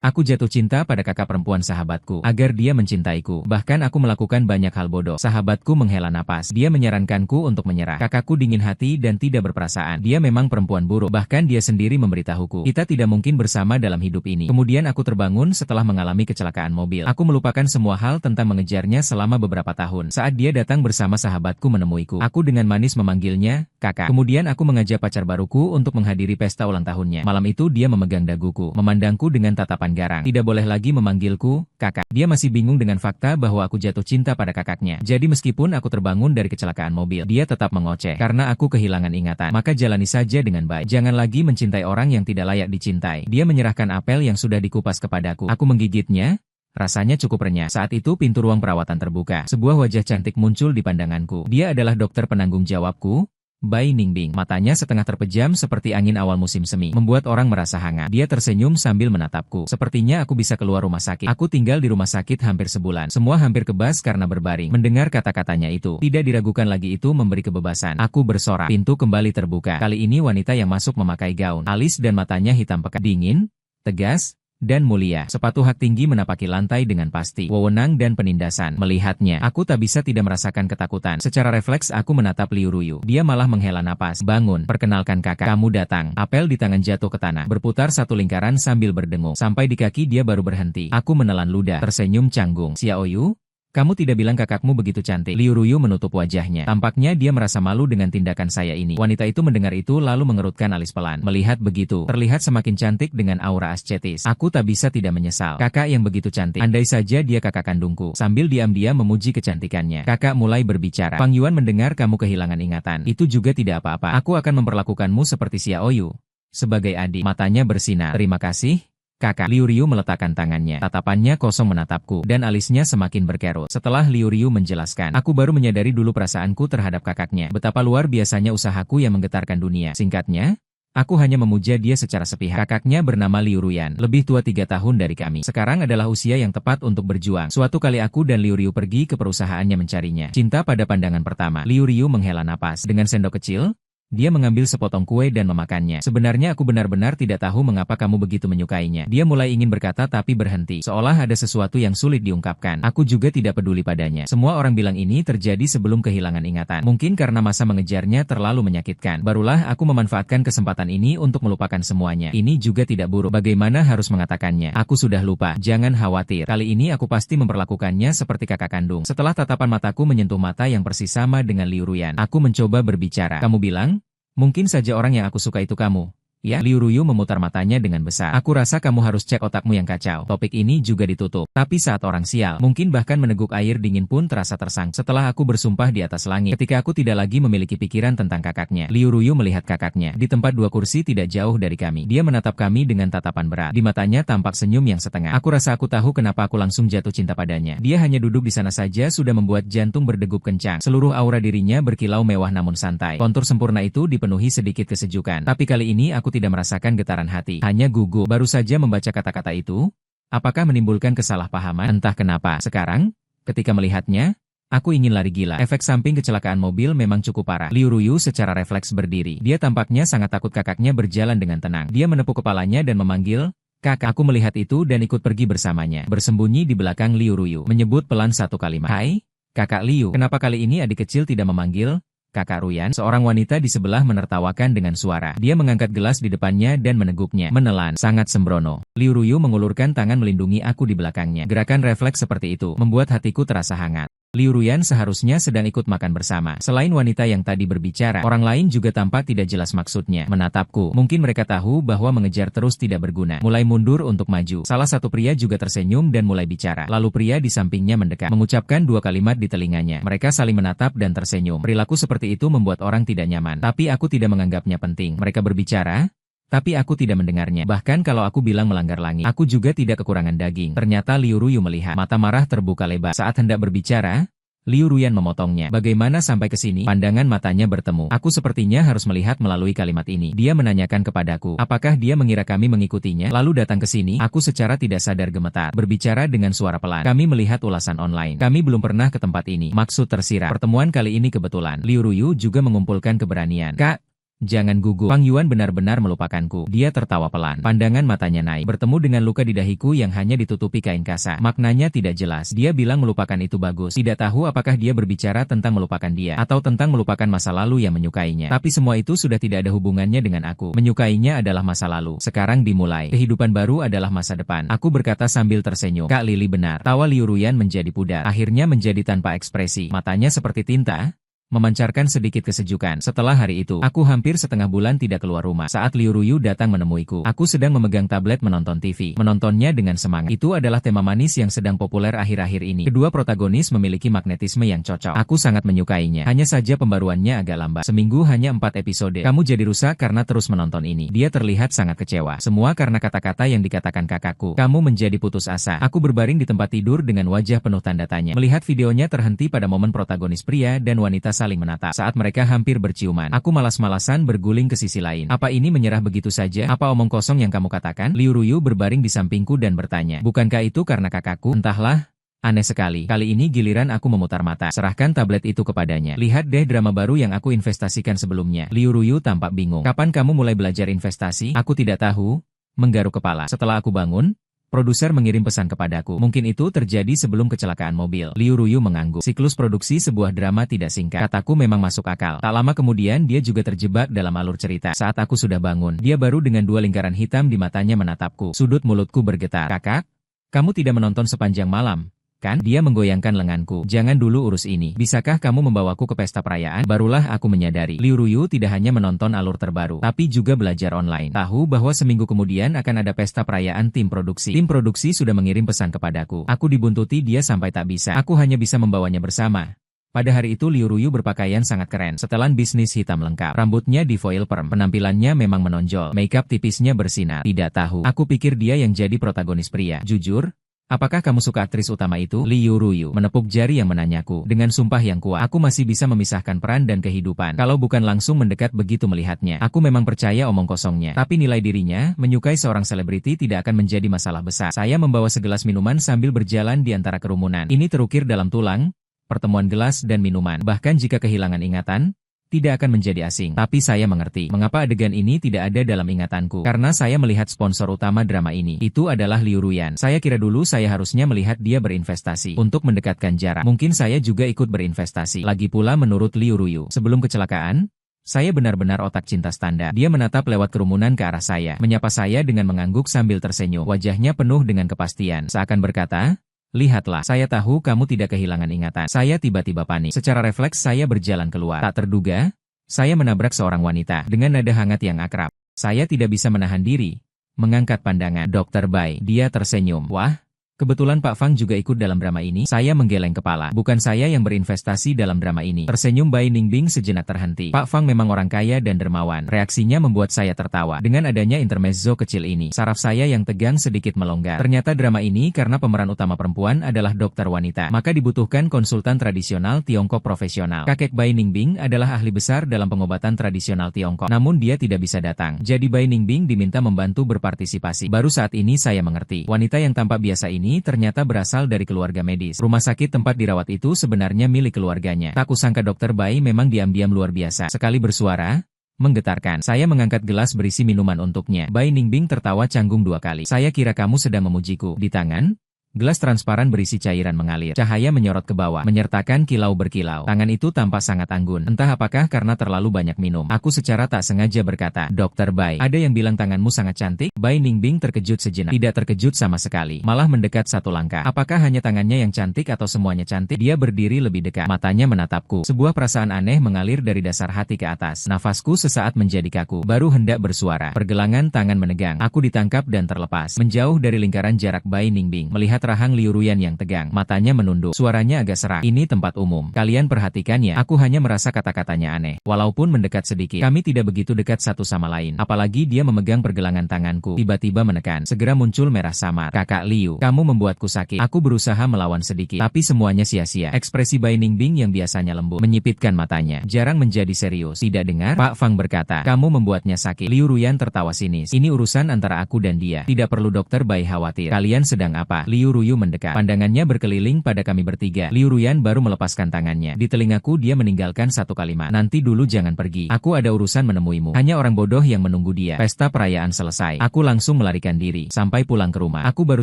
Aku jatuh cinta pada kakak perempuan sahabatku, agar dia mencintaiku. Bahkan aku melakukan banyak hal bodoh. Sahabatku menghela napas. Dia menyarankanku untuk menyerah. Kakakku dingin hati dan tidak berperasaan. Dia memang perempuan buruk. Bahkan dia sendiri memberitahuku, kita tidak mungkin bersama dalam hidup ini. Kemudian aku terbangun setelah mengalami kecelakaan mobil. Aku melupakan semua hal tentang mengejarnya selama beberapa tahun. Saat dia datang bersama sahabatku menemuiku, aku dengan manis memanggilnya, kakak. Kemudian aku mengajak pacar baruku untuk menghadiri pesta ulang tahunnya. Malam itu dia memegang daguku, memandangku dengan tatapan garang. Tidak boleh lagi memanggilku kakak. Dia masih bingung dengan fakta bahwa aku jatuh cinta pada kakaknya. Jadi meskipun aku terbangun dari kecelakaan mobil, dia tetap mengoceh karena aku kehilangan ingatan. Maka jalani saja dengan baik. Jangan lagi mencintai orang yang tidak layak dicintai. Dia menyerahkan apel yang sudah dikupas kepadaku. Aku menggigitnya. Rasanya cukup renyah. Saat itu pintu ruang perawatan terbuka. Sebuah wajah cantik muncul di pandanganku. Dia adalah dokter penanggung jawabku, Bai Ningbing. Matanya setengah terpejam seperti angin awal musim semi, membuat orang merasa hangat. Dia tersenyum sambil menatapku. Sepertinya aku bisa keluar rumah sakit. Aku tinggal di rumah sakit hampir sebulan. Semua hampir kebas karena berbaring. Mendengar kata-katanya itu, tidak diragukan lagi itu memberi kebebasan. Aku bersorak. Pintu kembali terbuka. Kali ini wanita yang masuk memakai gaun, alis dan matanya hitam pekat. Dingin, tegas, dan mulia. Sepatu hak tinggi menapaki lantai dengan pasti. Wewenang dan penindasan. Melihatnya, aku tak bisa tidak merasakan ketakutan. Secara refleks aku menatap Liu Ruyu. Dia malah menghela napas. Bangun, perkenalkan kakak. Kamu datang. Apel di tangan jatuh ke tanah. Berputar satu lingkaran sambil berdengung. Sampai di kaki dia baru berhenti. Aku menelan ludah. Tersenyum canggung. Xiao Yu? Kamu tidak bilang kakakmu begitu cantik. Liu Ruyu menutup wajahnya. Tampaknya dia merasa malu dengan tindakan saya ini. Wanita itu mendengar itu lalu mengerutkan alis pelan. Melihat begitu, terlihat semakin cantik dengan aura ascetis. Aku tak bisa tidak menyesal. Kakak yang begitu cantik. Andai saja dia kakak kandungku. Sambil diam-diam memuji kecantikannya, kakak mulai berbicara. Fang Yuan mendengar kamu kehilangan ingatan. Itu juga tidak apa-apa. Aku akan memperlakukanmu seperti Xiao Yu. Sebagai adik, matanya bersinar. Terima kasih, kakak. Liu Ruyu meletakkan tangannya. Tatapannya kosong menatapku, dan alisnya semakin berkerut. Setelah Liu Ruyu menjelaskan, aku baru menyadari dulu perasaanku terhadap kakaknya. Betapa luar biasanya usahaku yang menggetarkan dunia. Singkatnya, aku hanya memuja dia secara sepihak. Kakaknya bernama Liu Ruyan, lebih tua 3 tahun dari kami. Sekarang adalah usia yang tepat untuk berjuang. Suatu kali aku dan Liu Ruyu pergi ke perusahaannya mencarinya. Cinta pada pandangan pertama. Liu Ruyu menghela napas. Dengan sendok kecil, dia mengambil sepotong kue dan memakannya. Sebenarnya aku benar-benar tidak tahu mengapa kamu begitu menyukainya. Dia mulai ingin berkata tapi berhenti. Seolah ada sesuatu yang sulit diungkapkan. Aku juga tidak peduli padanya. Semua orang bilang ini terjadi sebelum kehilangan ingatan. Mungkin karena masa mengejarnya terlalu menyakitkan. Barulah aku memanfaatkan kesempatan ini untuk melupakan semuanya. Ini juga tidak buruk. Bagaimana harus mengatakannya? Aku sudah lupa. Jangan khawatir. Kali ini aku pasti memperlakukannya seperti kakak kandung. Setelah tatapan mataku menyentuh mata yang persis sama dengan Liu Ruyan, aku mencoba berbicara. Kamu bilang? Mungkin saja orang yang aku suka itu kamu. Ya, Liu Ruyu memutar matanya dengan besar. Aku rasa kamu harus cek otakmu yang kacau. Topik ini juga ditutup. Tapi saat orang sial, mungkin bahkan meneguk air dingin pun terasa tersang. Setelah aku bersumpah di atas langit, ketika aku tidak lagi memiliki pikiran tentang kakaknya. Liu Ruyu melihat kakaknya. Di tempat 2 kursi tidak jauh dari kami. Dia menatap kami dengan tatapan berat. Di matanya tampak senyum yang setengah. Aku rasa aku tahu kenapa aku langsung jatuh cinta padanya. Dia hanya duduk di sana saja sudah membuat jantung berdegup kencang. Seluruh aura dirinya berkilau mewah namun santai. Kontur sempurna itu dipenuhi sedikit kesejukan. Tapi kali ini aku tidak merasakan getaran hati, hanya gugup. Baru saja membaca kata-kata itu, apakah menimbulkan kesalahpahaman? Entah kenapa. Sekarang, ketika melihatnya, aku ingin lari gila. Efek samping kecelakaan mobil memang cukup parah. Liu Ruyu secara refleks berdiri. Dia tampaknya sangat takut kakaknya berjalan dengan tenang. Dia menepuk kepalanya dan memanggil, kakak. Aku melihat itu dan ikut pergi bersamanya. Bersembunyi di belakang Liu Ruyu, menyebut pelan satu kalimat. Hai, kakak Liu. Kenapa kali ini adik kecil tidak memanggil kakak Ruyan? Seorang wanita di sebelah menertawakan dengan suara. Dia mengangkat gelas di depannya dan meneguknya. Menelan, sangat sembrono. Liu Ruyu mengulurkan tangan melindungi aku di belakangnya. Gerakan refleks seperti itu membuat hatiku terasa hangat. Liu Ruyan seharusnya sedang ikut makan bersama. Selain wanita yang tadi berbicara, orang lain juga tampak tidak jelas maksudnya. Menatapku. Mungkin mereka tahu bahwa mengejar terus tidak berguna. Mulai mundur untuk maju. Salah satu pria juga tersenyum dan mulai bicara. Lalu pria di sampingnya mendekat, mengucapkan 2 kalimat di telinganya. Mereka saling menatap dan tersenyum. Perilaku seperti itu membuat orang tidak nyaman. Tapi aku tidak menganggapnya penting. Mereka berbicara, tapi aku tidak mendengarnya. Bahkan kalau aku bilang melanggar langit, aku juga tidak kekurangan daging. Ternyata Liu Ruyu melihat. Mata marah terbuka lebar. Saat hendak berbicara, Liu Ruyan memotongnya. Bagaimana sampai ke sini? Pandangan matanya bertemu. Aku sepertinya harus melihat melalui kalimat ini. Dia menanyakan kepadaku, apakah dia mengira kami mengikutinya, lalu datang ke sini? Aku secara tidak sadar gemetar. Berbicara dengan suara pelan. Kami melihat ulasan online. Kami belum pernah ke tempat ini. Maksud tersirat. Pertemuan kali ini kebetulan. Liu Ruyu juga mengumpulkan keberanian. Kak, Jangan gugup. Fang Yuan benar-benar melupakanku. Dia tertawa pelan. Pandangan matanya naik. Bertemu dengan luka di dahiku yang hanya ditutupi kain kasa. Maknanya tidak jelas. Dia bilang melupakan itu bagus. Tidak tahu apakah dia berbicara tentang melupakan dia, atau tentang melupakan masa lalu yang menyukainya. Tapi semua itu sudah tidak ada hubungannya dengan aku. Menyukainya adalah masa lalu. Sekarang dimulai. Kehidupan baru adalah masa depan. Aku berkata sambil tersenyum. Kak Lili benar. Tawa Liu Ruyan menjadi pudar. Akhirnya menjadi tanpa ekspresi. Matanya seperti tinta, memancarkan sedikit kesejukan. Setelah hari itu, aku hampir setengah bulan tidak keluar rumah. Saat Liu Ruyu datang menemuiku, aku sedang memegang tablet menonton TV. Menontonnya dengan semangat. Itu adalah tema manis yang sedang populer akhir-akhir ini. Kedua protagonis memiliki magnetisme yang cocok. Aku sangat menyukainya. Hanya saja pembaruannya agak lambat. Seminggu hanya 4 episode. Kamu jadi rusak karena terus menonton ini. Dia terlihat sangat kecewa. Semua karena kata-kata yang dikatakan kakakku. Kamu menjadi putus asa. Aku berbaring di tempat tidur dengan wajah penuh tanda tanya. Melihat videonya terhenti pada momen protagonis pria dan wanita saling menatap. Saat mereka hampir berciuman, aku malas-malasan berguling ke sisi lain. Apa ini menyerah begitu saja? Apa omong kosong yang kamu katakan? Liu Ruyu berbaring di sampingku dan bertanya, bukankah itu karena kakakku? Entahlah. Aneh sekali. Kali ini giliran aku memutar mata. Serahkan tablet itu kepadanya. Lihat deh drama baru yang aku investasikan sebelumnya. Liu Ruyu tampak bingung. Kapan kamu mulai belajar investasi? Aku tidak tahu. Menggaruk kepala. Setelah aku bangun, produser mengirim pesan kepadaku. Mungkin itu terjadi sebelum kecelakaan mobil. Liu Ruyu mengangguk. Siklus produksi sebuah drama tidak singkat. Kataku memang masuk akal. Tak lama kemudian dia juga terjebak dalam alur cerita. Saat aku sudah bangun, dia baru dengan 2 lingkaran hitam di matanya menatapku. Sudut mulutku bergetar. Kakak, kamu tidak menonton sepanjang malam, kan? Dia menggoyangkan lenganku. Jangan dulu urus ini. Bisakah kamu membawaku ke pesta perayaan? Barulah aku menyadari. Liu Ruyu tidak hanya menonton alur terbaru, tapi juga belajar online. Tahu bahwa seminggu kemudian akan ada pesta perayaan tim produksi. Tim produksi sudah mengirim pesan kepadaku. Aku dibuntuti dia sampai tak bisa. Aku hanya bisa membawanya bersama. Pada hari itu Liu Ruyu berpakaian sangat keren. Setelan bisnis hitam lengkap. Rambutnya di foil perm. Penampilannya memang menonjol. Makeup tipisnya bersinar. Tidak tahu. Aku pikir dia yang jadi protagonis pria. Jujur, apakah kamu suka aktris utama itu? Liu Ruyu menepuk jari yang menanyaku. Dengan sumpah yang kuat, aku masih bisa memisahkan peran dan kehidupan. Kalau bukan langsung mendekat begitu melihatnya. Aku memang percaya omong kosongnya. Tapi nilai dirinya, menyukai seorang selebriti tidak akan menjadi masalah besar. Saya membawa segelas minuman sambil berjalan di antara kerumunan. Ini terukir dalam tulang, pertemuan gelas dan minuman. Bahkan jika kehilangan ingatan, tidak akan menjadi asing. Tapi saya mengerti mengapa adegan ini tidak ada dalam ingatanku. Karena saya melihat sponsor utama drama ini. Itu adalah Liu Ruyan. Saya kira dulu saya harusnya melihat dia berinvestasi. Untuk mendekatkan jarak, mungkin saya juga ikut berinvestasi. Lagi pula menurut Liu Ruyu, sebelum kecelakaan, saya benar-benar otak cinta standar. Dia menatap lewat kerumunan ke arah saya. Menyapa saya dengan mengangguk sambil tersenyum. Wajahnya penuh dengan kepastian. Seakan berkata, lihatlah, saya tahu kamu tidak kehilangan ingatan. Saya tiba-tiba panik. Secara refleks saya berjalan keluar. Tak terduga, saya menabrak seorang wanita dengan nada hangat yang akrab. Saya tidak bisa menahan diri. Mengangkat pandangan. Dr. Bai. Dia tersenyum. Wah, kebetulan Pak Fang juga ikut dalam drama ini. Saya menggeleng kepala. Bukan saya yang berinvestasi dalam drama ini. Tersenyum Bai Ningbing sejenak terhenti. Pak Fang memang orang kaya dan dermawan. Reaksinya membuat saya tertawa. Dengan adanya intermezzo kecil ini, saraf saya yang tegang sedikit melonggar. Ternyata drama ini karena pemeran utama perempuan adalah dokter wanita. Maka dibutuhkan konsultan tradisional Tiongkok profesional. Kakek Bai Ningbing adalah ahli besar dalam pengobatan tradisional Tiongkok. Namun dia tidak bisa datang. Jadi Bai Ningbing diminta membantu berpartisipasi. Baru saat ini saya mengerti. Wanita yang tampak biasa ini ternyata berasal dari keluarga medis. Rumah sakit tempat dirawat itu sebenarnya milik keluarganya. Tak kusangka dokter Bai memang diam-diam luar biasa. Sekali bersuara, menggetarkan. Saya mengangkat gelas berisi minuman untuknya. Bai Ningbing tertawa canggung 2 kali. Saya kira kamu sedang memujiku. Di tangan, gelas transparan berisi cairan mengalir. Cahaya menyorot ke bawah, menyertakan kilau berkilau. Tangan itu tampak sangat anggun. Entah apakah karena terlalu banyak minum. Aku secara tak sengaja berkata, Dr. Bai, ada yang bilang tanganmu sangat cantik. Bai Ningbing terkejut sejenak. Tidak terkejut sama sekali. Malah mendekat 1 langkah. Apakah hanya tangannya yang cantik atau semuanya cantik? Dia berdiri lebih dekat. Matanya menatapku. Sebuah perasaan aneh mengalir dari dasar hati ke atas. Nafasku sesaat menjadi kaku. Baru hendak bersuara. Pergelangan tangan menegang. Aku ditangkap dan terlepas. Menjauh dari lingkaran jarak Bai Ningbing. Melihat rahang Liu Ruyan yang tegang. Matanya menunduk. Suaranya agak serak. Ini tempat umum. Kalian perhatikannya. Aku hanya merasa kata-katanya aneh. Walaupun mendekat sedikit, kami tidak begitu dekat satu sama lain. Apalagi dia memegang pergelangan tanganku. Tiba-tiba menekan. Segera muncul merah samar. Kakak Liu, kamu membuatku sakit. Aku berusaha melawan sedikit. Tapi semuanya sia-sia. Ekspresi Bai Ningbing yang biasanya lembut menyipitkan matanya. Jarang menjadi serius. Tidak dengar? Pak Fang berkata, kamu membuatnya sakit. Liu Ruyan tertawa sinis. Ini urusan antara aku dan dia. Tidak perlu dokter Bai khawatir. Kalian sedang apa? Liu Liu Ruyu mendekat. Pandangannya berkeliling pada kami bertiga. Liu Ruyan baru melepaskan tangannya. Di telingaku dia meninggalkan satu kalimat. Nanti dulu jangan pergi. Aku ada urusan menemuimu. Hanya orang bodoh yang menunggu dia. Pesta perayaan selesai. Aku langsung melarikan diri. Sampai pulang ke rumah. Aku baru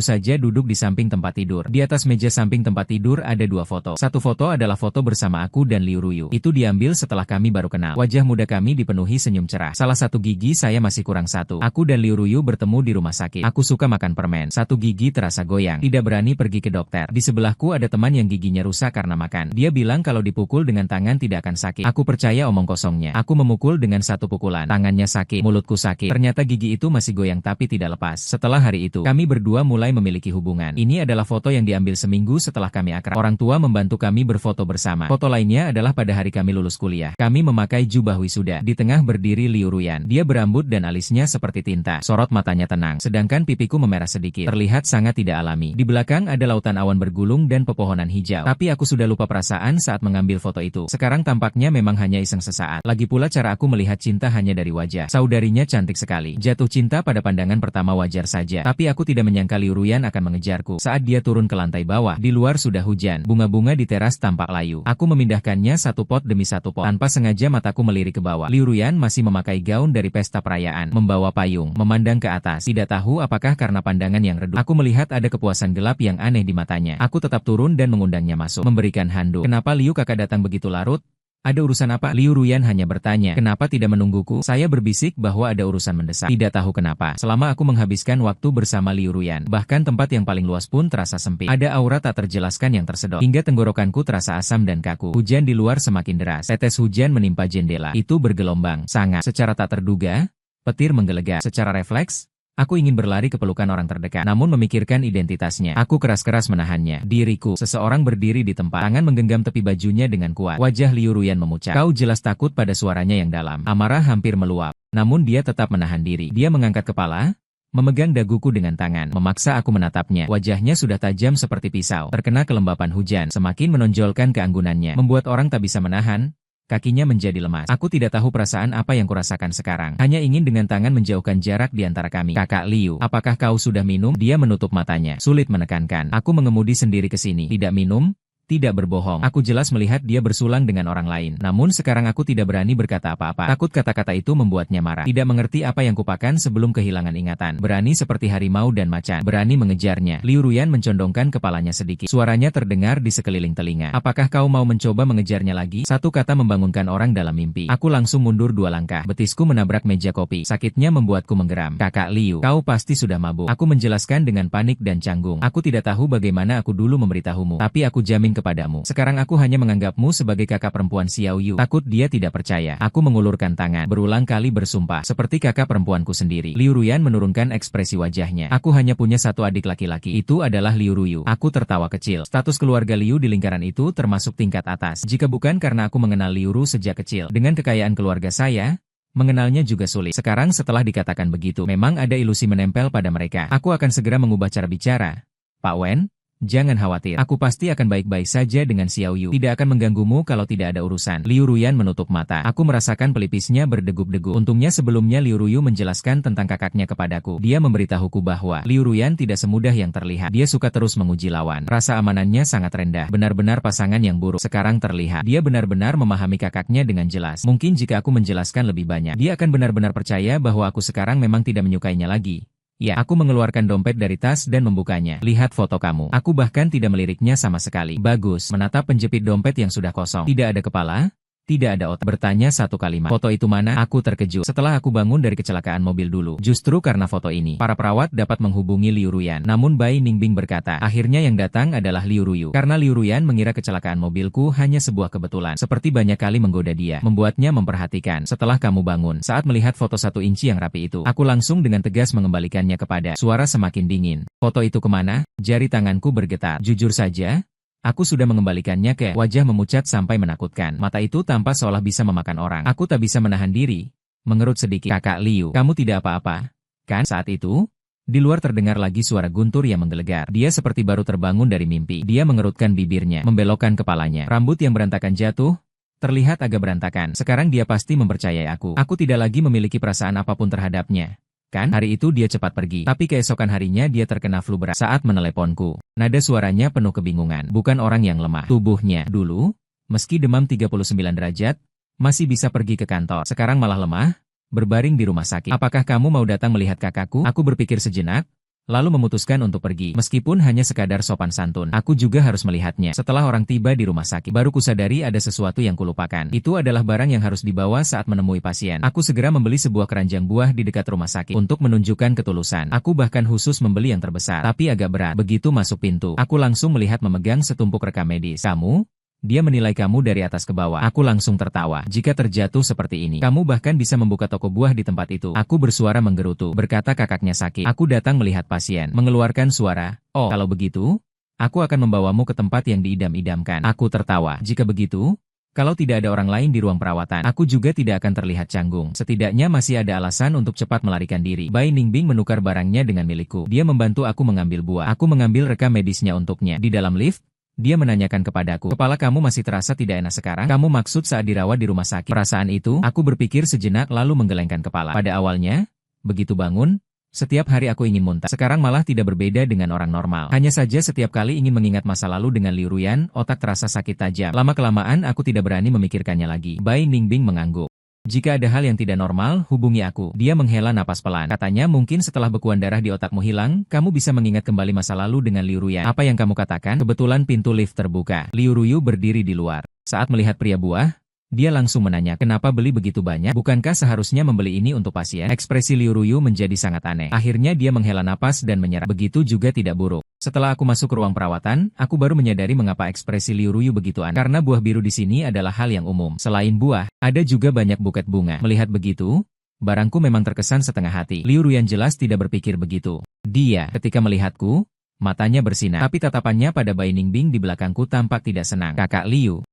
saja duduk di samping tempat tidur. Di atas meja samping tempat tidur ada dua foto. Satu foto adalah foto bersama aku dan Liu Ruyu. Itu diambil setelah kami baru kenal. Wajah muda kami dipenuhi senyum cerah. Salah satu gigi saya masih kurang satu. Aku dan Liu Ruyu bertemu di rumah sakit. Aku suka makan permen. Satu gigi terasa goyang. Tidak berani pergi ke dokter. Di sebelahku ada teman yang giginya rusak karena makan. Dia bilang kalau dipukul dengan tangan tidak akan sakit. Aku percaya omong kosongnya. Aku memukul dengan satu pukulan. Tangannya sakit, mulutku sakit. Ternyata gigi itu masih goyang tapi tidak lepas. Setelah hari itu, kami berdua mulai memiliki hubungan. Ini adalah foto yang diambil seminggu setelah kami akrab. Orang tua membantu kami berfoto bersama. Foto lainnya adalah pada hari kami lulus kuliah. Kami memakai jubah wisuda. Di tengah berdiri Liu Ruyan. Dia berambut dan alisnya seperti tinta. Sorot matanya tenang. Sedangkan pipiku memerah sedikit. Terlihat sangat tidak alami. Di belakang ada lautan awan bergulung dan pepohonan hijau. Tapi aku sudah lupa perasaan saat mengambil foto itu. Sekarang tampaknya memang hanya iseng sesaat. Lagi pula cara aku melihat cinta hanya dari wajah. Saudarinya cantik sekali. Jatuh cinta pada pandangan pertama wajar saja. Tapi aku tidak menyangka Liu Ruyan akan mengejarku. Saat dia turun ke lantai bawah, di luar sudah hujan. Bunga-bunga di teras tampak layu. Aku memindahkannya satu pot demi satu pot. Tanpa sengaja mataku melirik ke bawah. Liu Ruyan masih memakai gaun dari pesta perayaan. Membawa payung. Memandang ke atas. Tidak tahu apakah karena pandangan yang redup. Aku melihat ada kepuasan gelap yang aneh di matanya. Aku tetap turun dan mengundangnya masuk. Memberikan handuk. Kenapa Liu kakak datang begitu larut? Ada urusan apa? Liu Ruyan hanya bertanya. Kenapa tidak menungguku? Saya berbisik bahwa ada urusan mendesak. Tidak tahu kenapa. Selama aku menghabiskan waktu bersama Liu Ruyan, bahkan tempat yang paling luas pun terasa sempit. Ada aura tak terjelaskan yang tersedot. Hingga tenggorokanku terasa asam dan kaku. Hujan di luar semakin deras. Tetes hujan menimpa jendela. Itu bergelombang. Sangat. Secara tak terduga, petir menggelegar. Secara refleks, aku ingin berlari ke pelukan orang terdekat, namun memikirkan identitasnya. Aku keras-keras menahannya. Diriku, seseorang berdiri di tempat, tangan menggenggam tepi bajunya dengan kuat. Wajah Liu Ruyan memucat. Kau jelas takut pada suaranya yang dalam. Amarah hampir meluap. Namun dia tetap menahan diri. Dia mengangkat kepala, memegang daguku dengan tangan. Memaksa aku menatapnya. Wajahnya sudah tajam seperti pisau. Terkena kelembapan hujan, semakin menonjolkan keanggunannya. Membuat orang tak bisa menahan. Kakinya menjadi lemas. Aku tidak tahu perasaan apa yang kurasakan sekarang. Hanya ingin dengan tangan menjauhkan jarak di antara kami. Kakak Liu, apakah kau sudah minum? Dia menutup matanya. Sulit menekankan. Aku mengemudi sendiri ke sini. Tidak minum? Tidak berbohong. Aku jelas melihat dia bersulang dengan orang lain. Namun sekarang aku tidak berani berkata apa-apa. Takut kata-kata itu membuatnya marah. Tidak mengerti apa yang kupakan sebelum kehilangan ingatan. Berani seperti harimau dan macan. Berani mengejarnya. Liu Ruyan mencondongkan kepalanya sedikit. Suaranya terdengar di sekeliling telinga. Apakah kau mau mencoba mengejarnya lagi? Satu kata membangunkan orang dalam mimpi. Aku langsung mundur 2 langkah. Betisku menabrak meja kopi. Sakitnya membuatku menggeram. Kakak Liu, kau pasti sudah mabuk. Aku menjelaskan dengan panik dan canggung. Aku tidak tahu bagaimana aku dulu memberitahumu. Tapi aku jamin kepadamu. Sekarang aku hanya menganggapmu sebagai kakak perempuan Xiao Yu. Takut dia tidak percaya. Aku mengulurkan tangan. Berulang kali bersumpah. Seperti kakak perempuanku sendiri. Liu Ruyan menurunkan ekspresi wajahnya. Aku hanya punya satu adik laki-laki. Itu adalah Liu Ruyu. Aku tertawa kecil. Status keluarga Liu di lingkaran itu termasuk tingkat atas. Jika bukan karena aku mengenal Liu Ru sejak kecil. Dengan kekayaan keluarga saya, mengenalnya juga sulit. Sekarang setelah dikatakan begitu, memang ada ilusi menempel pada mereka. Aku akan segera mengubah cara bicara. Pak Wen, jangan khawatir. Aku pasti akan baik-baik saja dengan Xiao Yu. Tidak akan mengganggumu kalau tidak ada urusan. Liu Ruyan menutup mata. Aku merasakan pelipisnya berdegup-degup. Untungnya sebelumnya Liu Ruyu menjelaskan tentang kakaknya kepadaku. Dia memberitahuku bahwa Liu Ruyan tidak semudah yang terlihat. Dia suka terus menguji lawan. Rasa amanannya sangat rendah. Benar-benar pasangan yang buruk. Sekarang terlihat. Dia benar-benar memahami kakaknya dengan jelas. Mungkin jika aku menjelaskan lebih banyak, dia akan benar-benar percaya bahwa aku sekarang memang tidak menyukainya lagi. Ya, aku mengeluarkan dompet dari tas dan membukanya. Lihat foto kamu. Aku bahkan tidak meliriknya sama sekali. Bagus. Menatap penjepit dompet yang sudah kosong. Tidak ada kepala. Tidak ada otak. Bertanya satu kalimat. Foto itu mana? Aku terkejut. Setelah aku bangun dari kecelakaan mobil dulu. Justru karena foto ini, para perawat dapat menghubungi Liu Ruyan. Namun Bai Ningbing berkata, akhirnya yang datang adalah Liu Ruyu. Karena Liu Ruyan mengira kecelakaan mobilku hanya sebuah kebetulan. Seperti banyak kali menggoda dia. Membuatnya memperhatikan. Setelah kamu bangun, saat melihat foto 1 inci yang rapi itu, aku langsung dengan tegas mengembalikannya kepada. Suara semakin dingin. Foto itu kemana? Jari tanganku bergetar. Jujur saja, aku sudah mengembalikannya ke. Wajah memucat sampai menakutkan. Mata itu tampak seolah bisa memakan orang. Aku tak bisa menahan diri. Mengerut sedikit. Kakak Liu, kamu tidak apa-apa, kan? Saat itu, di luar terdengar lagi suara guntur yang menggelegar. Dia seperti baru terbangun dari mimpi. Dia mengerutkan bibirnya, membelokkan kepalanya. Rambut yang berantakan jatuh, terlihat agak berantakan. Sekarang dia pasti mempercayai aku. Aku tidak lagi memiliki perasaan apapun terhadapnya. Kan? Hari itu dia cepat pergi. Tapi keesokan harinya dia terkena flu berat saat meneleponku. Nada suaranya penuh kebingungan. Bukan orang yang lemah. Tubuhnya dulu, meski demam 39 derajat, masih bisa pergi ke kantor. Sekarang malah lemah, berbaring di rumah sakit. Apakah kamu mau datang melihat kakakku? Aku berpikir sejenak, lalu memutuskan untuk pergi. Meskipun hanya sekadar sopan santun, aku juga harus melihatnya. Setelah orang tiba di rumah sakit, baru kusadari ada sesuatu yang kulupakan. Itu adalah barang yang harus dibawa saat menemui pasien. Aku segera membeli sebuah keranjang buah di dekat rumah sakit untuk menunjukkan ketulusan. Aku bahkan khusus membeli yang terbesar, tapi agak berat. Begitu masuk pintu, aku langsung melihat memegang setumpuk rekam medis. Kamu? Dia menilai kamu dari atas ke bawah. Aku langsung tertawa. Jika terjatuh seperti ini, kamu bahkan bisa membuka toko buah di tempat itu. Aku bersuara menggerutu, berkata kakaknya sakit. Aku datang melihat pasien, mengeluarkan suara. Oh, kalau begitu, aku akan membawamu ke tempat yang diidam-idamkan. Aku tertawa. Jika begitu, kalau tidak ada orang lain di ruang perawatan, aku juga tidak akan terlihat canggung. Setidaknya masih ada alasan untuk cepat melarikan diri. Bai Ningbing menukar barangnya dengan milikku. Dia membantu aku mengambil buah. Aku mengambil rekam medisnya untuknya. Di dalam lift, dia menanyakan kepadaku, kepala kamu masih terasa tidak enak sekarang? Kamu maksud saat dirawat di rumah sakit? Perasaan itu, aku berpikir sejenak lalu menggelengkan kepala. Pada awalnya, begitu bangun, setiap hari aku ingin muntah. Sekarang malah tidak berbeda dengan orang normal. Hanya saja setiap kali ingin mengingat masa lalu dengan Liu Ruyan, otak terasa sakit tajam. Lama-kelamaan aku tidak berani memikirkannya lagi. Bai Ningbing mengangguk. Jika ada hal yang tidak normal, hubungi aku. Dia menghela napas pelan. Katanya mungkin setelah bekuan darah di otakmu hilang, kamu bisa mengingat kembali masa lalu dengan Liu Ruyan. Apa yang kamu katakan? Kebetulan pintu lift terbuka. Liu Ruyu berdiri di luar. Saat melihat pria buah, dia langsung menanya, kenapa beli begitu banyak? Bukankah seharusnya membeli ini untuk pasien? Ekspresi Liu Ruyu menjadi sangat aneh. Akhirnya dia menghela napas dan menyerah. Begitu juga tidak buruk. Setelah aku masuk ke ruang perawatan, aku baru menyadari mengapa ekspresi Liu Ruyu begitu aneh. Karena buah biru di sini adalah hal yang umum. Selain buah, ada juga banyak buket bunga. Melihat begitu, barangku memang terkesan setengah hati. Liu Ruyan jelas tidak berpikir begitu. Dia, ketika melihatku, matanya bersinar. Tapi tatapannya pada Bai Ningbing di belakangku tampak tidak senang. Kakak Liu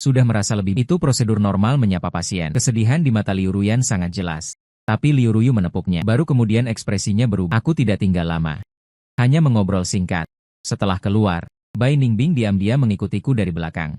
sudah merasa lebih. Itu prosedur normal menyapa pasien. Kesedihan di mata Liu Ruyan sangat jelas. Tapi Liu Ruyu menepuknya. Baru kemudian ekspresinya berubah. Aku tidak tinggal lama. Hanya mengobrol singkat. Setelah keluar, Bai Ningbing diam-diam mengikutiku dari belakang.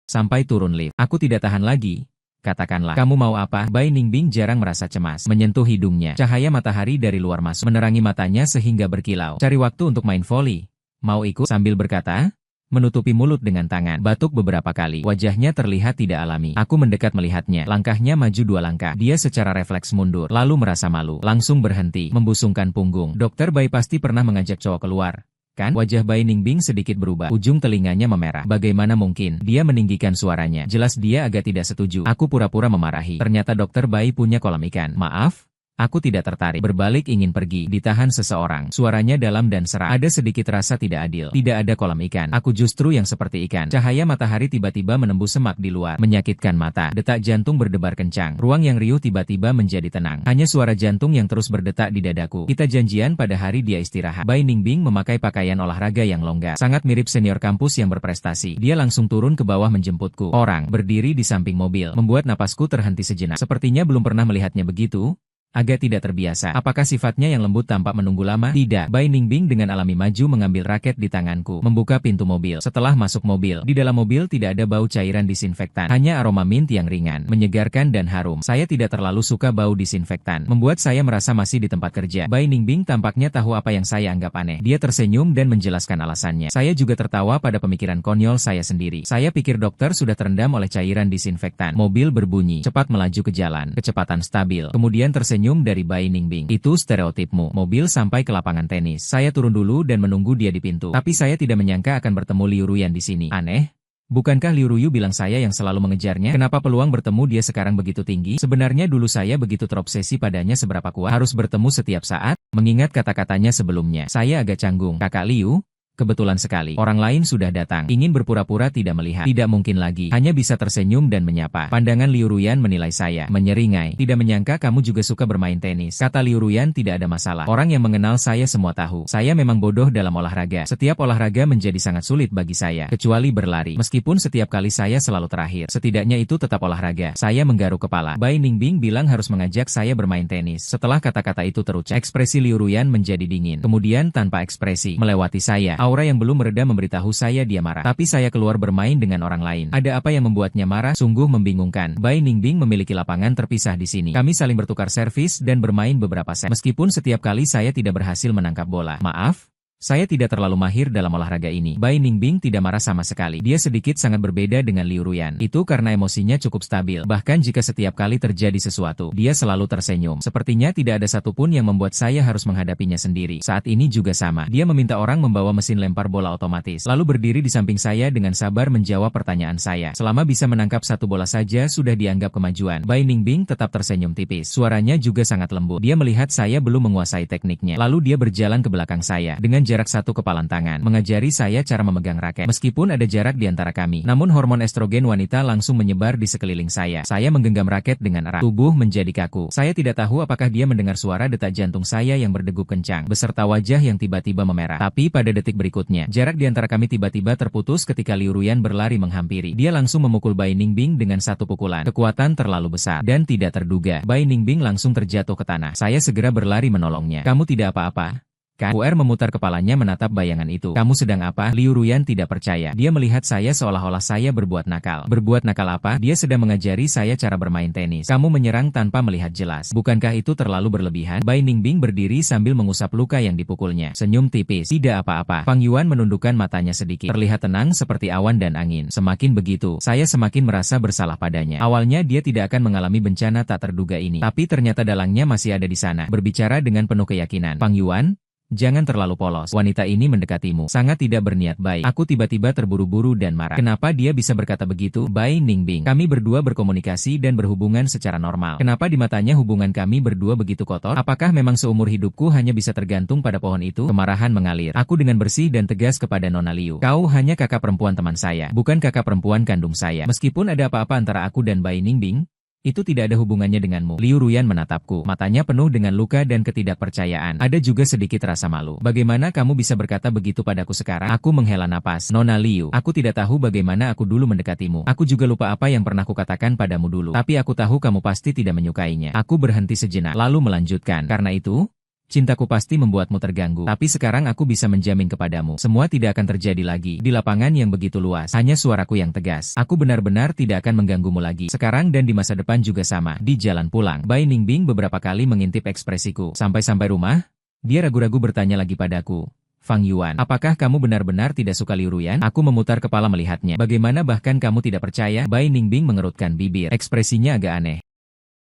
Sampai turun lift. Aku tidak tahan lagi. Katakanlah, kamu mau apa? Bai Ningbing jarang merasa cemas. Menyentuh hidungnya. Cahaya matahari dari luar masuk, menerangi matanya sehingga berkilau. Cari waktu untuk main voli. Mau ikut? Sambil berkata, menutupi mulut dengan tangan, batuk beberapa kali. Wajahnya terlihat tidak alami. Aku mendekat melihatnya. Langkahnya maju 2 langkah. Dia secara refleks mundur, lalu merasa malu. Langsung berhenti, membusungkan punggung. Dokter Bai pasti pernah mengajak cowok keluar, kan? Wajah Bai Ningbing sedikit berubah. Ujung telinganya memerah. Bagaimana mungkin? Dia meninggikan suaranya. Jelas dia agak tidak setuju. Aku pura-pura memarahi. Ternyata Dokter Bai punya kolam ikan. Maaf? Aku tidak tertarik. Berbalik ingin pergi. Ditahan seseorang. Suaranya dalam dan serak. Ada sedikit rasa tidak adil. Tidak ada kolam ikan. Aku justru yang seperti ikan. Cahaya matahari tiba-tiba menembus semak di luar. Menyakitkan mata. Detak jantung berdebar kencang. Ruang yang riuh tiba-tiba menjadi tenang. Hanya suara jantung yang terus berdetak di dadaku. Kita janjian pada hari dia istirahat. Bai Ningbing memakai pakaian olahraga yang longgar. Sangat mirip senior kampus yang berprestasi. Dia langsung turun ke bawah menjemputku. Orang berdiri di samping mobil. Membuat napasku terhenti sejenak. Sepertinya belum pernah melihatnya begitu. Agak tidak terbiasa. Apakah sifatnya yang lembut tampak menunggu lama? Tidak. Bai Ningbing dengan alami maju mengambil raket di tanganku. Membuka pintu mobil. Setelah masuk mobil, di dalam mobil tidak ada bau cairan disinfektan. Hanya aroma mint yang ringan, menyegarkan dan harum. Saya tidak terlalu suka bau disinfektan. Membuat saya merasa masih di tempat kerja. Bai Ningbing tampaknya tahu apa yang saya anggap aneh. Dia tersenyum dan menjelaskan alasannya. Saya juga tertawa pada pemikiran konyol saya sendiri. Saya pikir dokter sudah terendam oleh cairan disinfektan. Mobil berbunyi. Cepat melaju ke jalan. Kecepatan stabil. Kemudian tersenyum dari Bai Ningbing. Itu stereotipmu. Mobil sampai ke lapangan tenis. Saya turun dulu dan menunggu dia di pintu. Tapi saya tidak menyangka akan bertemu Liu Ruyan di sini. Aneh. Bukankah Liu Ruyu bilang saya yang selalu mengejarnya? Kenapa peluang bertemu dia sekarang begitu tinggi? Sebenarnya dulu saya begitu terobsesi padanya seberapa kuat harus bertemu setiap saat. Mengingat kata-katanya sebelumnya. Saya agak canggung. Kakak Liu? Kebetulan sekali, orang lain sudah datang. Ingin berpura-pura tidak melihat. Tidak mungkin lagi. Hanya bisa tersenyum dan menyapa. Pandangan Liu Ruyan menilai saya. Menyeringai. Tidak menyangka kamu juga suka bermain tenis. Kata Liu Ruyan tidak ada masalah. Orang yang mengenal saya semua tahu. Saya memang bodoh dalam olahraga. Setiap olahraga menjadi sangat sulit bagi saya. Kecuali berlari. Meskipun setiap kali saya selalu terakhir. Setidaknya itu tetap olahraga. Saya menggaruk kepala. Bai Ningbing bilang harus mengajak saya bermain tenis. Setelah kata-kata itu terucap, ekspresi Liu Ruyan menjadi dingin. Kemudian tanpa ekspresi, melewati saya. Aura yang belum mereda memberitahu saya dia marah. Tapi saya keluar bermain dengan orang lain. Ada apa yang membuatnya marah? Sungguh membingungkan. Bai Ningbing memiliki lapangan terpisah di sini. Kami saling bertukar servis dan bermain beberapa set. Meskipun setiap kali saya tidak berhasil menangkap bola. Maaf? Saya tidak terlalu mahir dalam olahraga ini. Bai Ningbing tidak marah sama sekali. Dia sedikit sangat berbeda dengan Liu Ruyan. Itu karena emosinya cukup stabil. Bahkan jika setiap kali terjadi sesuatu, dia selalu tersenyum. Sepertinya tidak ada satupun yang membuat saya harus menghadapinya sendiri. Saat ini juga sama. Dia meminta orang membawa mesin lempar bola otomatis. Lalu berdiri di samping saya dengan sabar menjawab pertanyaan saya. Selama bisa menangkap satu bola saja sudah dianggap kemajuan. Bai Ningbing tetap tersenyum tipis. Suaranya juga sangat lembut. Dia melihat saya belum menguasai tekniknya. Lalu dia berjalan ke belakang saya. Dengan jarak satu kepalan tangan, mengajari saya cara memegang raket. Meskipun ada jarak di antara kami, namun hormon estrogen wanita langsung menyebar di sekeliling saya. Saya menggenggam raket dengan erat. Tubuh menjadi kaku. Saya tidak tahu apakah dia mendengar suara detak jantung saya yang berdegup kencang, beserta wajah yang tiba-tiba memerah. Tapi pada detik berikutnya, jarak di antara kami tiba-tiba terputus ketika Liu Ruyan berlari menghampiri. Dia langsung memukul Bai Ningbing dengan satu pukulan. Kekuatan terlalu besar dan tidak terduga. Bai Ningbing langsung terjatuh ke tanah. Saya segera berlari menolongnya. Kamu tidak apa-apa? Kan? UR memutar kepalanya menatap bayangan itu. Kamu sedang apa? Liu Ruyan tidak percaya. Dia melihat saya seolah-olah saya berbuat nakal. Berbuat nakal apa? Dia sedang mengajari saya cara bermain tenis. Kamu menyerang tanpa melihat jelas. Bukankah itu terlalu berlebihan? Bai Ningbing berdiri sambil mengusap luka yang dipukulnya. Senyum tipis. Tidak apa-apa. Fang Yuan menundukkan matanya sedikit. Terlihat tenang seperti awan dan angin. Semakin begitu, saya semakin merasa bersalah padanya. Awalnya dia tidak akan mengalami bencana tak terduga ini. Tapi ternyata dalangnya masih ada di sana. Berbicara dengan penuh keyakinan. Fang Yuan, jangan terlalu polos. Wanita ini mendekatimu. Sangat tidak berniat baik. Aku tiba-tiba terburu-buru dan marah. Kenapa dia bisa berkata begitu? Bai Ningbing. Kami berdua berkomunikasi dan berhubungan secara normal. Kenapa di matanya hubungan kami berdua begitu kotor? Apakah memang seumur hidupku hanya bisa tergantung pada pohon itu? Kemarahan mengalir. Aku dengan bersih dan tegas kepada Nona Liu. Kau hanya kakak perempuan teman saya, bukan kakak perempuan kandung saya. Meskipun ada apa-apa antara aku dan Bai Ningbing, itu tidak ada hubungannya denganmu. Liu Ruyan menatapku. Matanya penuh dengan luka dan ketidakpercayaan. Ada juga sedikit rasa malu. Bagaimana kamu bisa berkata begitu padaku sekarang? Aku menghela napas. Nona Liu, aku tidak tahu bagaimana aku dulu mendekatimu. Aku juga lupa apa yang pernah kukatakan padamu dulu. Tapi aku tahu kamu pasti tidak menyukainya. Aku berhenti sejenak, lalu melanjutkan. Karena itu, cintaku pasti membuatmu terganggu. Tapi sekarang aku bisa menjamin kepadamu, semua tidak akan terjadi lagi. Di lapangan yang begitu luas, hanya suaraku yang tegas. Aku benar-benar tidak akan mengganggumu lagi. Sekarang dan di masa depan juga sama. Di jalan pulang, Bai Ningbing beberapa kali mengintip ekspresiku. Sampai-sampai rumah, dia ragu-ragu bertanya lagi padaku. Fang Yuan, apakah kamu benar-benar tidak suka Liu Ruyan? Aku memutar kepala melihatnya. Bagaimana bahkan kamu tidak percaya? Bai Ningbing mengerutkan bibir. Ekspresinya agak aneh.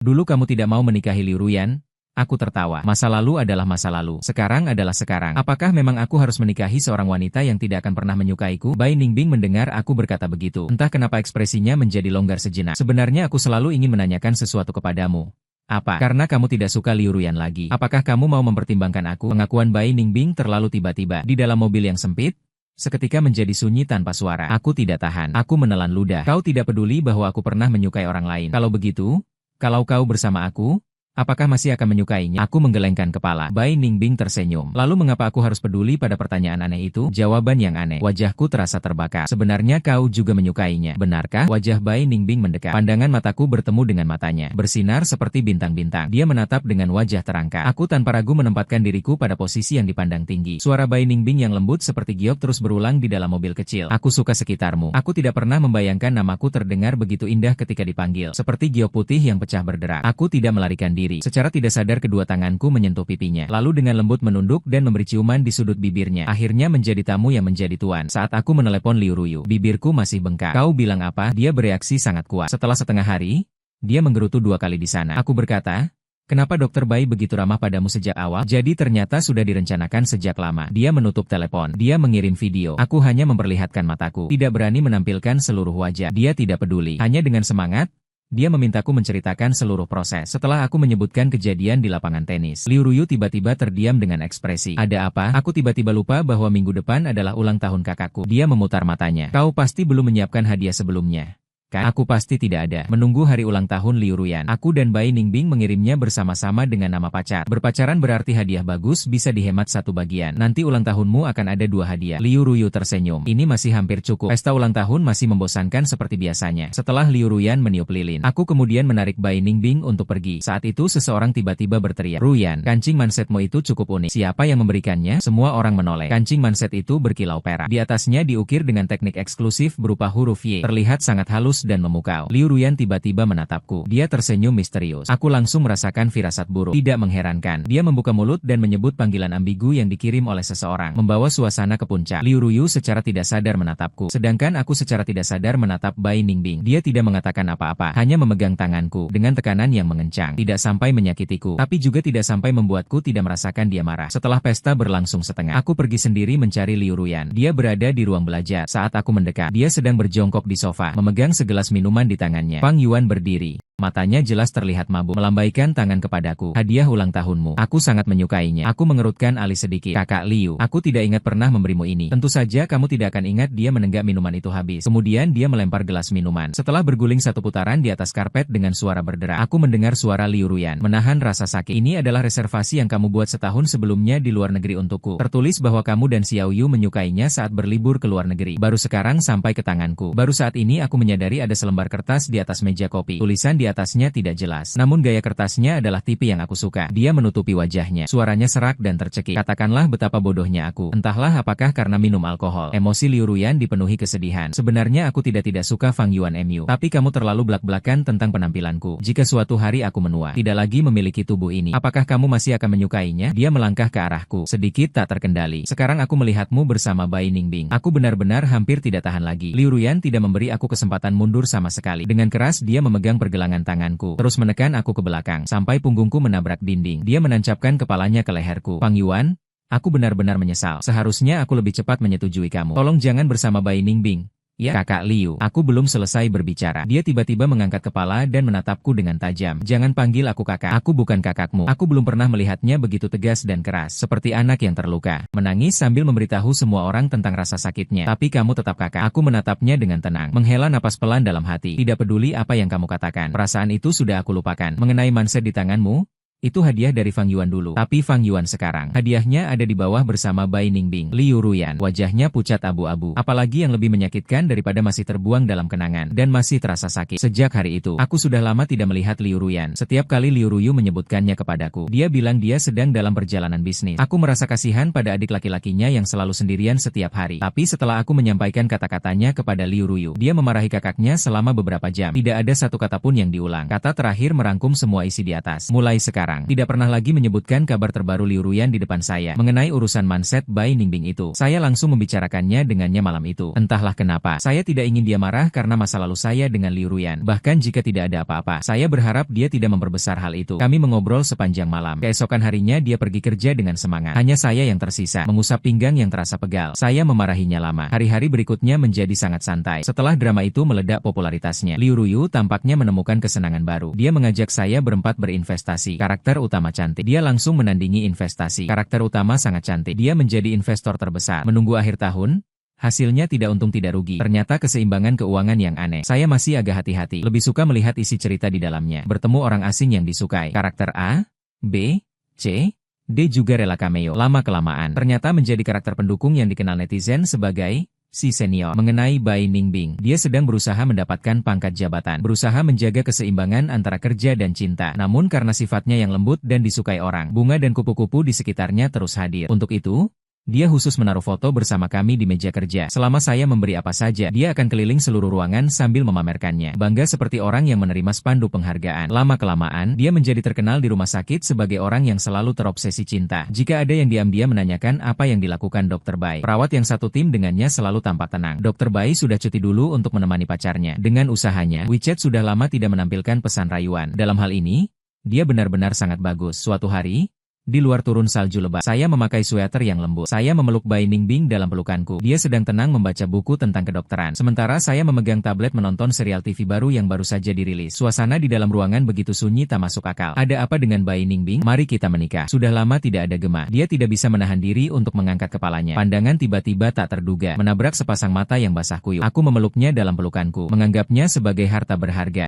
Dulu kamu tidak mau menikahi Liu Ruyan? Aku tertawa. Masa lalu adalah masa lalu. Sekarang adalah sekarang. Apakah memang aku harus menikahi seorang wanita yang tidak akan pernah menyukaiku? Bai Ningbing mendengar aku berkata begitu. Entah kenapa ekspresinya menjadi longgar sejenak. Sebenarnya aku selalu ingin menanyakan sesuatu kepadamu. Apa? Karena kamu tidak suka Liu Ruyan lagi. Apakah kamu mau mempertimbangkan aku? Pengakuan Bai Ningbing terlalu tiba-tiba. Di dalam mobil yang sempit, seketika menjadi sunyi tanpa suara. Aku tidak tahan. Aku menelan ludah. Kau tidak peduli bahwa aku pernah menyukai orang lain. Kalau begitu, kalau kau bersama aku, apakah masih akan menyukainya? Aku menggelengkan kepala. Bai Ningbing tersenyum. Lalu mengapa aku harus peduli pada pertanyaan aneh itu? Jawaban yang aneh. Wajahku terasa terbakar. Sebenarnya kau juga menyukainya, benarkah? Wajah Bai Ningbing mendekat. Pandangan mataku bertemu dengan matanya. Bersinar seperti bintang-bintang. Dia menatap dengan wajah terangkat. Aku tanpa ragu menempatkan diriku pada posisi yang dipandang tinggi. Suara Bai Ningbing yang lembut seperti giok terus berulang di dalam mobil kecil. Aku suka sekitarmu. Aku tidak pernah membayangkan namaku terdengar begitu indah ketika dipanggil. Seperti giok putih yang pecah berderak. Aku tidak melarikan diri. Secara tidak sadar kedua tanganku menyentuh pipinya. Lalu dengan lembut menunduk dan memberi ciuman di sudut bibirnya. Akhirnya menjadi tamu yang menjadi tuan. Saat aku menelepon Liu Ruyu, bibirku masih bengkak. Kau bilang apa? Dia bereaksi sangat kuat. Setelah setengah hari, dia menggerutu 2 kali di sana. Aku berkata, kenapa Dokter Bai begitu ramah padamu sejak awal? Jadi ternyata sudah direncanakan sejak lama. Dia menutup telepon. Dia mengirim video. Aku hanya memperlihatkan mataku. Tidak berani menampilkan seluruh wajah. Dia tidak peduli. Hanya dengan semangat, dia memintaku menceritakan seluruh proses. Setelah aku menyebutkan kejadian di lapangan tenis, Liu Ruyu tiba-tiba terdiam dengan ekspresi. Ada apa? Aku tiba-tiba lupa bahwa minggu depan adalah ulang tahun kakakku. Dia memutar matanya. Kau pasti belum menyiapkan hadiah sebelumnya. Kan? Aku pasti tidak ada. Menunggu hari ulang tahun Liu Ruyan. Aku dan Bai Ningbing mengirimnya bersama-sama dengan nama pacar. Berpacaran berarti hadiah bagus bisa dihemat satu bagian. Nanti ulang tahunmu akan ada 2 hadiah. Liu Ruyu tersenyum. Ini masih hampir cukup. Pesta ulang tahun masih membosankan seperti biasanya. Setelah Liu Ruyan meniup lilin, aku kemudian menarik Bai Ningbing untuk pergi. Saat itu seseorang tiba-tiba berteriak, "Ruyan, kancing mansetmu itu cukup unik. Siapa yang memberikannya?" Semua orang menoleh. Kancing manset itu berkilau perak. Di atasnya diukir dengan teknik eksklusif berupa huruf Y. Terlihat sangat halus dan memukau. Liu Ruyan tiba-tiba menatapku. Dia tersenyum misterius. Aku langsung merasakan firasat buruk. Tidak mengherankan. Dia membuka mulut dan menyebut panggilan ambigu yang dikirim oleh seseorang, membawa suasana ke puncak. Liu Ruyu secara tidak sadar menatapku. Sedangkan aku secara tidak sadar menatap Bai Ningbing. Dia tidak mengatakan apa-apa, hanya memegang tanganku dengan tekanan yang mengencang. Tidak sampai menyakitiku, tapi juga tidak sampai membuatku tidak merasakan dia marah. Setelah pesta berlangsung setengah, aku pergi sendiri mencari Liu Ruyan. Dia berada di ruang belajar. Saat aku mendekat, dia sedang berjongkok di sofa, memegang segelas minuman di tangannya. Fang Yuan berdiri. Matanya jelas terlihat mabuk, melambaikan tangan kepadaku. "Hadiah ulang tahunmu. Aku sangat menyukainya." Aku mengerutkan alis sedikit. "Kakak Liu, aku tidak ingat pernah memberimu ini." "Tentu saja kamu tidak akan ingat." Dia menenggak minuman itu habis. Kemudian dia melempar gelas minuman. Setelah berguling satu putaran di atas karpet dengan suara berderak, aku mendengar suara Liu Ruyan menahan rasa sakit. "Ini adalah reservasi yang kamu buat setahun sebelumnya di luar negeri untukku. Tertulis bahwa kamu dan Xiao Yu menyukainya saat berlibur ke luar negeri. Baru sekarang sampai ke tanganku. Baru saat ini aku menyadari ada selembar kertas di atas meja kopi. Tulisan di atasnya tidak jelas, namun gaya kertasnya adalah tipe yang aku suka." Dia menutupi wajahnya. Suaranya serak dan tercekik. "Katakanlah betapa bodohnya aku. Entahlah apakah karena minum alkohol." Emosi Liu Ruyan dipenuhi kesedihan. "Sebenarnya aku tidak suka Fang Yuan Mu. Tapi kamu terlalu belak-belakan tentang penampilanku. Jika suatu hari aku menua, tidak lagi memiliki tubuh ini, apakah kamu masih akan menyukainya?" Dia melangkah ke arahku, sedikit tak terkendali. "Sekarang aku melihatmu bersama Bai Ningbing. Aku benar-benar hampir tidak tahan lagi." Liu Ruyan tidak memberi aku kesempatan mundur sama sekali. Dengan keras dia memegang pergelangan tangan terus menekan aku ke belakang, sampai punggungku menabrak dinding. Dia menancapkan kepalanya ke leherku. "Fang Yuan, aku benar-benar menyesal. Seharusnya aku lebih cepat menyetujui kamu. Tolong jangan bersama Bai Ningbing." "Ya, Kakak Liu." Aku belum selesai berbicara. Dia tiba-tiba mengangkat kepala dan menatapku dengan tajam. "Jangan panggil aku kakak. Aku bukan kakakmu." Aku belum pernah melihatnya begitu tegas dan keras, seperti anak yang terluka. Menangis sambil memberitahu semua orang tentang rasa sakitnya. "Tapi kamu tetap kakak." Aku menatapnya dengan tenang, menghela napas pelan dalam hati. "Tidak peduli apa yang kamu katakan. Perasaan itu sudah aku lupakan. Mengenai manset di tanganmu, itu hadiah dari Fang Yuan dulu. Tapi Fang Yuan sekarang, hadiahnya ada di bawah bersama Bai Ningbing." Liu Ruyan, wajahnya pucat abu-abu. Apalagi yang lebih menyakitkan daripada masih terbuang dalam kenangan, dan masih terasa sakit. Sejak hari itu, aku sudah lama tidak melihat Liu Ruyan. Setiap kali Liu Ruyu menyebutkannya kepadaku, dia bilang dia sedang dalam perjalanan bisnis. Aku merasa kasihan pada adik laki-lakinya yang selalu sendirian setiap hari. Tapi setelah aku menyampaikan kata-katanya kepada Liu Ruyu, dia memarahi kakaknya selama beberapa jam. Tidak ada satu kata pun yang diulang. Kata terakhir merangkum semua isi di atas. Mulai sekarang, tidak pernah lagi menyebutkan kabar terbaru Liu Ruyan di depan saya. Mengenai urusan manset Bai Ningbing itu, saya langsung membicarakannya dengannya malam itu. Entahlah kenapa, saya tidak ingin dia marah karena masa lalu saya dengan Liu Ruyan. Bahkan jika tidak ada apa-apa, saya berharap dia tidak memperbesar hal itu. Kami mengobrol sepanjang malam. Keesokan harinya dia pergi kerja dengan semangat. Hanya saya yang tersisa, mengusap pinggang yang terasa pegal. Saya memarahinya lama. Hari-hari berikutnya menjadi sangat santai. Setelah drama itu meledak popularitasnya, Liu Ruyu tampaknya menemukan kesenangan baru. Dia mengajak saya berempat berinvestasi. Karakter utama cantik. Dia langsung menandingi investasi. Karakter utama sangat cantik. Dia menjadi investor terbesar. Menunggu akhir tahun, hasilnya tidak untung tidak rugi. Ternyata keseimbangan keuangan yang aneh. Saya masih agak hati-hati. Lebih suka melihat isi cerita di dalamnya. Bertemu orang asing yang disukai. Karakter A, B, C, D juga rela cameo. Lama-kelamaan, ternyata menjadi karakter pendukung yang dikenal netizen sebagai si senior. Mengenai Bai Ningbing, dia sedang berusaha mendapatkan pangkat jabatan, berusaha menjaga keseimbangan antara kerja dan cinta. Namun karena sifatnya yang lembut dan disukai orang, bunga dan kupu-kupu di sekitarnya terus hadir. Untuk itu, dia khusus menaruh foto bersama kami di meja kerja. Selama saya memberi apa saja, dia akan keliling seluruh ruangan sambil memamerkannya. Bangga seperti orang yang menerima spanduk penghargaan. Lama-kelamaan, dia menjadi terkenal di rumah sakit sebagai orang yang selalu terobsesi cinta. Jika ada yang diam-diam menanyakan apa yang dilakukan Dr. Bai, perawat yang satu tim dengannya selalu tampak tenang. Dr. Bai sudah cuti dulu untuk menemani pacarnya. Dengan usahanya, WeChat sudah lama tidak menampilkan pesan rayuan. Dalam hal ini, dia benar-benar sangat bagus. Suatu hari, Di luar turun salju lebat. Saya memakai sweater yang lembut. Saya memeluk Bai Ningbing dalam pelukanku. Dia sedang tenang membaca buku tentang kedokteran. Sementara saya memegang tablet menonton serial TV baru yang baru saja dirilis. Suasana di dalam ruangan begitu sunyi tak masuk akal. Ada apa dengan Bai Ningbing? Mari kita menikah. Sudah lama tidak ada gema. Dia tidak bisa menahan diri untuk mengangkat kepalanya. Pandangan tiba-tiba tak terduga menabrak sepasang mata yang basah kuyup. Aku memeluknya dalam pelukanku, menganggapnya sebagai harta berharga.